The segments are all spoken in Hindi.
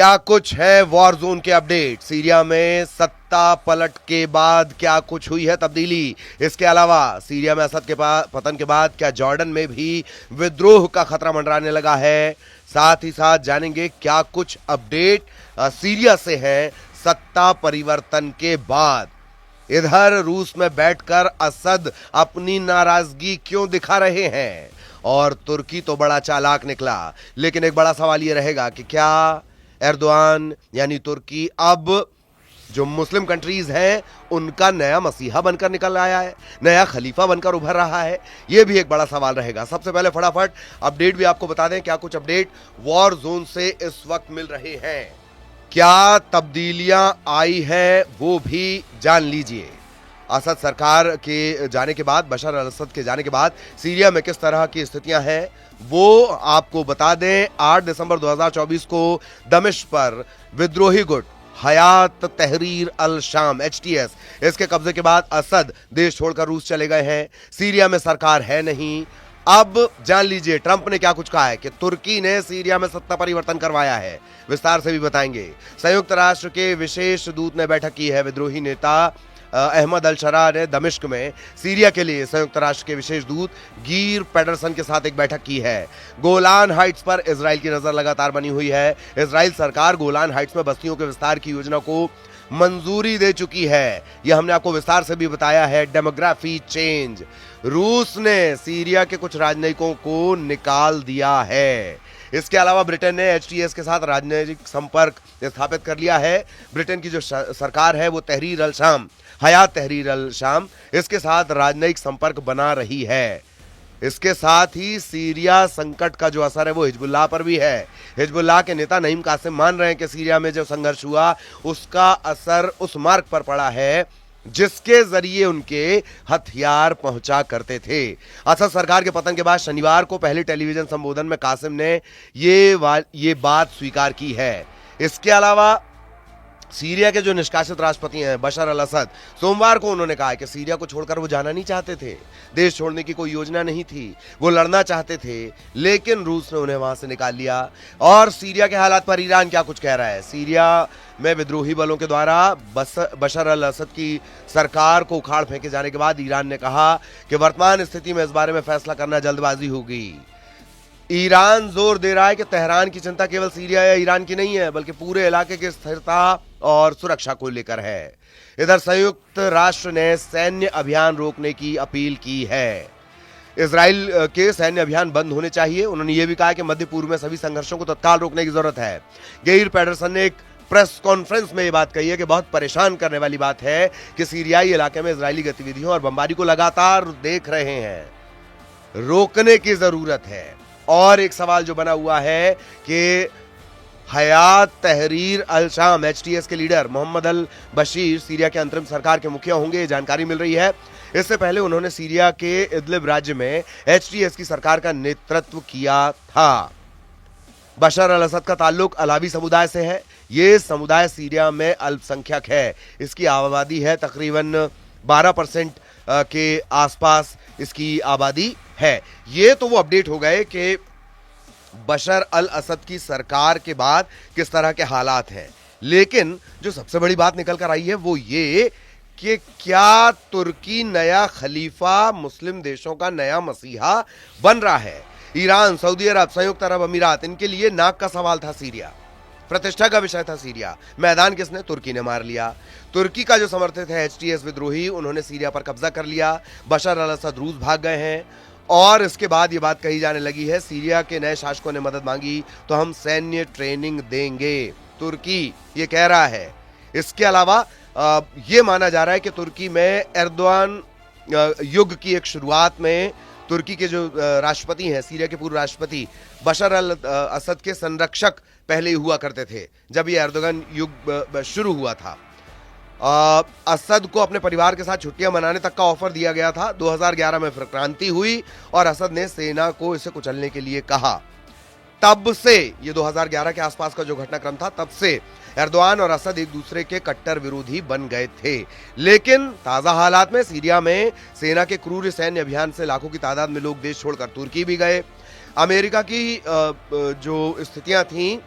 क्या कुछ है वॉर जोन के अपडेट। सीरिया में सत्ता पलट के बाद क्या कुछ हुई है तब्दीली। इसके अलावा सीरिया में असद के पतन के बाद क्या जॉर्डन में भी विद्रोह का खतरा मंडराने लगा है। साथ ही साथ जानेंगे क्या कुछ अपडेट सीरिया से है सत्ता परिवर्तन के बाद। इधर रूस में बैठकर असद अपनी नाराजगी क्यों दिखा रहे हैं, और तुर्की तो बड़ा चालाक निकला। लेकिन एक बड़ा सवाल यह रहेगा कि क्या एर्दोआन यानी तुर्की अब जो मुस्लिम कंट्रीज हैं उनका नया मसीहा बनकर निकल आया है, नया खलीफा बनकर उभर रहा है। यह भी एक बड़ा सवाल रहेगा। सबसे पहले फटाफट अपडेट भी आपको बता दें, क्या कुछ अपडेट वॉर जोन से इस वक्त मिल रहे हैं, क्या तब्दीलियां आई है वो भी जान लीजिए। असद सरकार के जाने के बाद, बशर अल असद के जाने के बाद सीरिया में किस तरह की स्थितियां हैं वो आपको बता दें। 8 दिसंबर 2024 को दमिश्क पर विद्रोही गुट हयात तहरीर अल शाम HTS इसके कब्जे के बाद असद देश छोड़कर रूस चले गए हैं। सीरिया में सरकार है नहीं। अब जान लीजिए ट्रंप ने क्या कुछ कहा है कि तुर्की ने सीरिया में सत्ता परिवर्तन करवाया है। विस्तार से भी बताएंगे। संयुक्त राष्ट्र के विशेष दूत ने बैठक की है। विद्रोही नेता अहमद अल शरा ने दमिश्क में सीरिया के लिए संयुक्त राष्ट्र के विशेष दूत गिर पेडरसन के साथ एक बैठक की है। गोलान हाइट्स पर इजराइल की नजर लगातार बनी हुई है। इजराइल सरकार गोलान हाइट्स में बस्तियों के विस्तार की योजना को मंजूरी दे चुकी है। यह हमने आपको विस्तार से भी बताया है। डेमोग्राफी चेंज, रूस ने सीरिया के कुछ राजनयिकों को निकाल दिया है। इसके अलावा ब्रिटेन ने HTS के साथ राजनीतिक संपर्क स्थापित कर लिया है। ब्रिटेन की जो सरकार है वो तहरीर अल शाम, हयात तहरीर अल शाम, इसके साथ राजनयिक संपर्क बना रही है। इसके साथ ही सीरिया संकट का जो असर है वो हिजबुल्लाह पर भी है। हिजबुल्लाह के नेता नईम कासिम मान रहे हैं कि सीरिया में जो संघर्ष हुआ उसका असर उस मार्ग पर पड़ा है जिसके जरिए उनके हथियार पहुंचा करते थे। असद सरकार के पतन के बाद शनिवार को पहले टेलीविजन संबोधन में कासिम ने ये बात स्वीकार की है। इसके अलावा सीरिया के जो निष्कासित राष्ट्रपति हैं बशर अल असद, सोमवार को उन्होंने कहा कि सीरिया को छोड़कर वो जाना नहीं चाहते थे। देश छोड़ने की कोई योजना नहीं थी, वो लड़ना चाहते थे, लेकिन रूस ने उन्हें वहां से निकाल लिया। और सीरिया के हालात पर ईरान क्या कुछ कह रहा है। सीरिया में विद्रोही बलों के द्वारा बशर अल असद की सरकार को उखाड़ फेंके जाने के बाद ईरान ने कहा कि वर्तमान स्थिति में इस बारे में फैसला करना जल्दबाजी होगी। ईरान जोर दे रहा है कि तेहरान की चिंता केवल सीरिया या ईरान की नहीं है बल्कि पूरे इलाके की स्थिरता और सुरक्षा को लेकर है। इधर संयुक्त राष्ट्र ने सैन्य अभियान रोकने की अपील की है। इजराइल के सैन्य अभियान बंद होने चाहिए। उन्होंने यह भी कहा कि मध्य पूर्व में सभी संघर्षों को तत्काल रोकने की जरूरत है। गिर पेडरसन ने एक प्रेस कॉन्फ्रेंस में यह बात कही है कि बहुत परेशान करने वाली बात है कि सीरियाई इलाके में इजरायली गतिविधियों और बमबारी को लगातार देख रहे हैं, रोकने की जरूरत है। और एक सवाल जो बना हुआ है कि हयात तहरीर अल शाम HTS के लीडर मोहम्मद अल बशीर सीरिया के अंतरिम सरकार के मुखिया होंगे, जानकारी मिल रही है। इससे पहले उन्होंने सीरिया के इदलिब राज्य में HTS की सरकार का नेतृत्व किया था। बशर अल असद का ताल्लुक अलावी समुदाय से है। ये समुदाय सीरिया में अल्पसंख्यक है। इसकी आबादी है तकरीबन 12% के आसपास इसकी आबादी है। ये तो वो अपडेट हो गए कि बशर अल असद की सरकार के बाद किस तरह के हालात हैं। लेकिन जो सबसे बड़ी बात निकल कर आई है वो ये कि क्या तुर्की नया खलीफा, मुस्लिम देशों का नया मसीहा बन रहा है। ईरान, सऊदी अरब, संयुक्त अरब अमीरात, इनके लिए नाक का सवाल था सीरिया, प्रतिष्ठा का विषय था सीरिया। मैदान किसने? तुर्की ने मार लिया। तुर्की का जो समर्थित है HTS विद्रोही, उन्होंने सीरिया पर कब्जा कर लिया। बशर अल असद रूस भाग गए हैं। और इसके बाद ये बात कही जाने लगी है सीरिया के नए शासकों ने मदद मांगी तो हम सैन्य ट्रेनिंग देंगे, तुर्की ये कह रहा है। इसके अलावा ये माना जा रहा है कि तुर्की में एर्दोआन युग की एक शुरुआत में तुर्की के जो राष्ट्रपति हैं, सीरिया के पूर्व राष्ट्रपति बशर अल असद के संरक्षक पहले ही हुआ करते थे जब ये एर्दोगन युग शुरू हुआ था। असद को अपने परिवार के साथ छुट्टियां मनाने तक का ऑफर दिया गया था। 2011 में फिर क्रांति हुई और असद ने सेना को इसे कुचलने के लिए कहा। तब से, ये 2011 के आसपास का जो घटनाक्रम था, तब से एर्दोआन और असद एक दूसरे के कट्टर विरोधी बन गए थे। लेकिन ताजा हालात में सीरिया में सेना के क्रूर सैन्य अभियान से लाखों की तादाद में लोग देश छोड़कर तुर्की भी गए। अमेरिका की जो स्थितियां थीं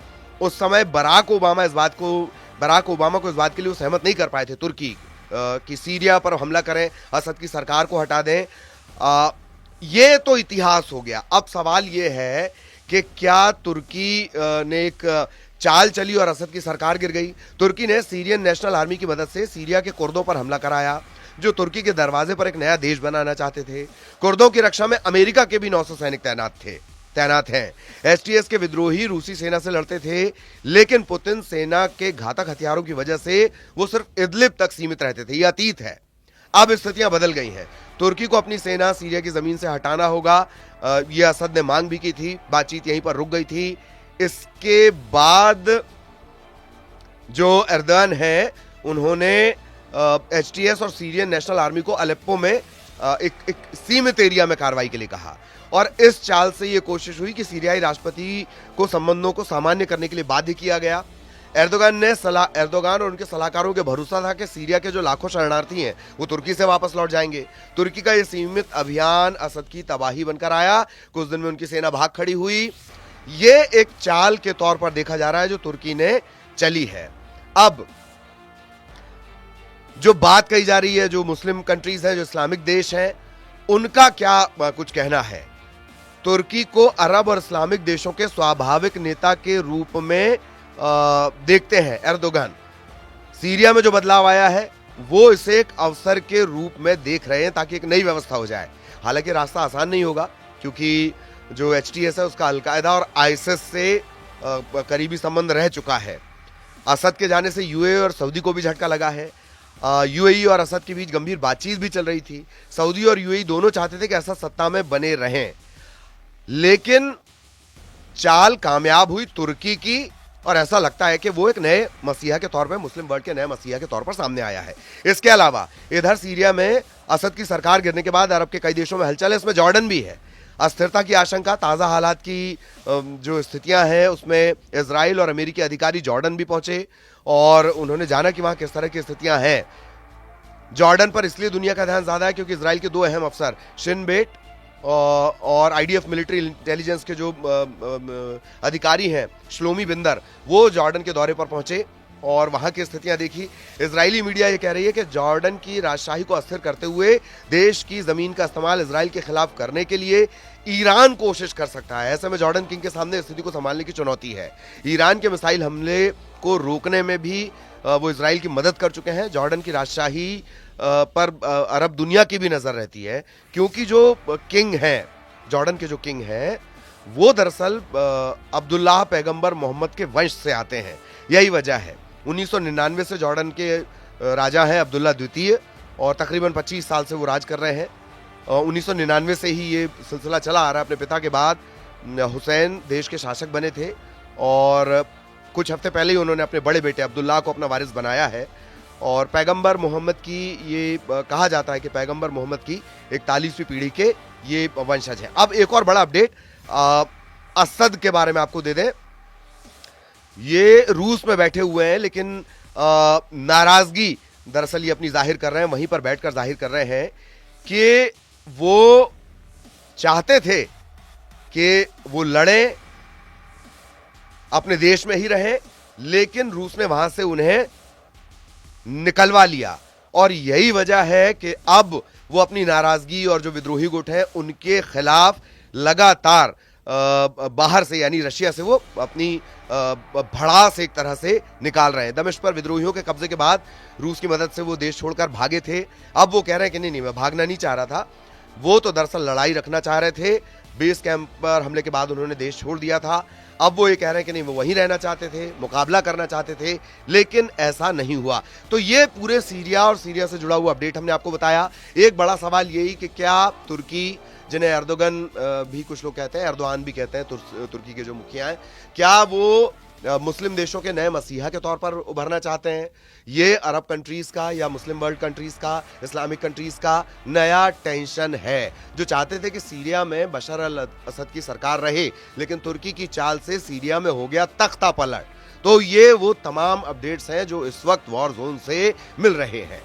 उस समय बराक ओबामा को इस बात के लिए वो सहमत नहीं कर पाए थे तुर्की कि सीरिया पर हमला करें, असद की सरकार को हटा दें। ये तो इतिहास हो गया। अब सवाल ये है कि क्या तुर्की ने एक चाल चली और असद की सरकार गिर गई? तुर्की ने सीरियन नेशनल आर्मी की मदद से सीरिया के कुर्दों पर हमला कराया, जो तुर्की के दरवाजे पर एक नया देश बनाना चाहते थे। कुर्दों की रक्षा में अमेरिका के भी 900 सैनिक तैनात हैं। एसटीएस के विद्रोही रूसी सेना से लड़ते थे, लेकिन पुतिन सेना के घातक हथियारों की वजह से वो सिर्फ इदलिब तक सीमित रहते थे। ये अतीत है। अब स्थितियां बदल गई हैं। तुर्की को अपनी सेना सीरिया की जमीन से हटाना होगा। यह असद ने मांग भी की थी। बातचीत यहीं पर रुक गई थी। इसके बाद जो एर्दोगान है, उन्होंने एचटीएस और सीरियन नेशनल आर्मी को अलेप्पो में एक सीमित एरिया में कार्रवाई के लिए कहा, और इस चाल से यह कोशिश हुई कि सीरियाई राष्ट्रपति को संबंधों को सामान्य करने के लिए बाध्य किया गया। एर्दोगान और उनके सलाहकारों के भरोसा था कि सीरिया के जो लाखों शरणार्थी हैं वो तुर्की से वापस लौट जाएंगे। तुर्की का यह सीमित अभियान असद की तबाही बनकर आया। कुछ दिन में उनकी सेना भाग खड़ी हुई। ये एक चाल के तौर पर देखा जा रहा है जो तुर्की ने चली है। अब जो बात कही जा रही है, जो मुस्लिम कंट्रीज हैं, जो इस्लामिक देश हैं, उनका क्या कुछ कहना है? तुर्की को अरब और इस्लामिक देशों के स्वाभाविक नेता के रूप में देखते हैं एर्दोगान। सीरिया में जो बदलाव आया है वो इसे एक अवसर के रूप में देख रहे हैं ताकि एक नई व्यवस्था हो जाए। हालांकि रास्ता आसान नहीं होगा, क्योंकि जो एचटीएस है उसका अलकायदा और आईएसआईएस से करीबी संबंध रह चुका है। असद के जाने से यूएई और सऊदी को भी झटका लगा है। यूएई और असद के बीच गंभीर बातचीत भी चल रही थी। सऊदी और यूएई दोनों चाहते थे कि असद सत्ता में बने रहें, लेकिन चाल कामयाब हुई तुर्की की, और ऐसा लगता है कि वो एक नए मसीहा के तौर पर, मुस्लिम वर्ल्ड के नए मसीहा के तौर पर सामने आया है। इसके अलावा इधर सीरिया में असद की सरकार गिरने के बाद अरब के कई देशों में हलचल है। इसमें जॉर्डन भी है। अस्थिरता की आशंका, ताज़ा हालात की जो स्थितियां हैं, उसमें इजराइल और अमेरिकी अधिकारी जॉर्डन भी पहुंचे और उन्होंने जाना कि वहां किस तरह की स्थितियां हैं। जॉर्डन पर इसलिए दुनिया का ध्यान ज्यादा है क्योंकि इजराइल के दो अहम अफसर शिन बेट और आईडीएफ मिलिट्री इंटेलिजेंस के जो अधिकारी हैं, श्लोमी बिंदर, वो जॉर्डन के दौरे पर पहुंचे और वहां की स्थितियां देखी। इजरायली मीडिया ये कह रही है कि जॉर्डन की राजशाही को अस्थिर करते हुए देश की जमीन का इस्तेमाल इजराइल के खिलाफ करने के लिए ईरान कोशिश कर सकता है। ऐसे में जॉर्डन किंग के सामने स्थिति को संभालने की चुनौती है। ईरान के मिसाइल हमले को रोकने में भी वो इजराइल की मदद कर चुके हैं। जॉर्डन की राजशाही पर अरब दुनिया की भी नजर रहती है, क्योंकि जो किंग हैं, जॉर्डन के जो किंग हैं, वो दरअसल अब्दुल्लाह पैगंबर मोहम्मद के वंश से आते हैं। यही वजह है। 1999 से जॉर्डन के राजा हैं अब्दुल्ला द्वितीय, और तकरीबन 25 साल से वो राज कर रहे हैं। 1999 से ही ये सिलसिला चला आ रहा है। अपने पिता के बाद हुसैन देश के शासक बने थे, और कुछ हफ्ते पहले ही उन्होंने अपने बड़े बेटे अब्दुल्लाह को अपना वारिस बनाया है। और पैगंबर मोहम्मद की, ये कहा जाता है कि पैगंबर मोहम्मद की 41वीं पीढ़ी के ये वंशज हैं। अब एक और बड़ा अपडेट असद के बारे में आपको दे दें। ये रूस में बैठे हुए हैं, लेकिन नाराजगी दरअसल ये अपनी जाहिर कर रहे हैं, वहीं पर बैठकर जाहिर कर रहे हैं कि वो चाहते थे कि वो लड़ें, अपने देश में ही रहें, लेकिन रूस ने वहां से उन्हें निकलवा लिया। और यही वजह है कि अब वो अपनी नाराजगी और जो विद्रोही गुट है उनके खिलाफ लगातार बाहर से, यानी रशिया से, वो अपनी भड़ास एक तरह से निकाल रहे हैं। दमिश्क पर विद्रोहियों के कब्जे के बाद रूस की मदद से वो देश छोड़कर भागे थे। अब वो कह रहे हैं कि नहीं, मैं भागना नहीं चाह रहा था, वो तो दरअसल लड़ाई रखना चाह रहे थे। बेस कैंप पर हमले के बाद उन्होंने देश छोड़ दिया था। अब वो ये कह रहे हैं कि नहीं, वो वहीं रहना चाहते थे, मुकाबला करना चाहते थे, लेकिन ऐसा नहीं हुआ। तो ये पूरे सीरिया और सीरिया से जुड़ा हुआ अपडेट हमने आपको बताया। एक बड़ा सवाल यही कि क्या तुर्की, जिन्हें एर्दोगन भी कुछ लोग कहते हैं, एर्दोआन भी कहते हैं, तुर्की के जो मुखिया हैं, क्या वो मुस्लिम देशों के नए मसीहा के तौर पर उभरना चाहते हैं? ये अरब कंट्रीज का या मुस्लिम वर्ल्ड कंट्रीज का, इस्लामिक कंट्रीज का नया टेंशन है, जो चाहते थे कि सीरिया में बशर अल असद की सरकार रहे, लेकिन तुर्की की चाल से सीरिया में हो गया तख्ता पलट। तो ये वो तमाम अपडेट्स हैं जो इस वक्त वॉर जोन से मिल रहे हैं।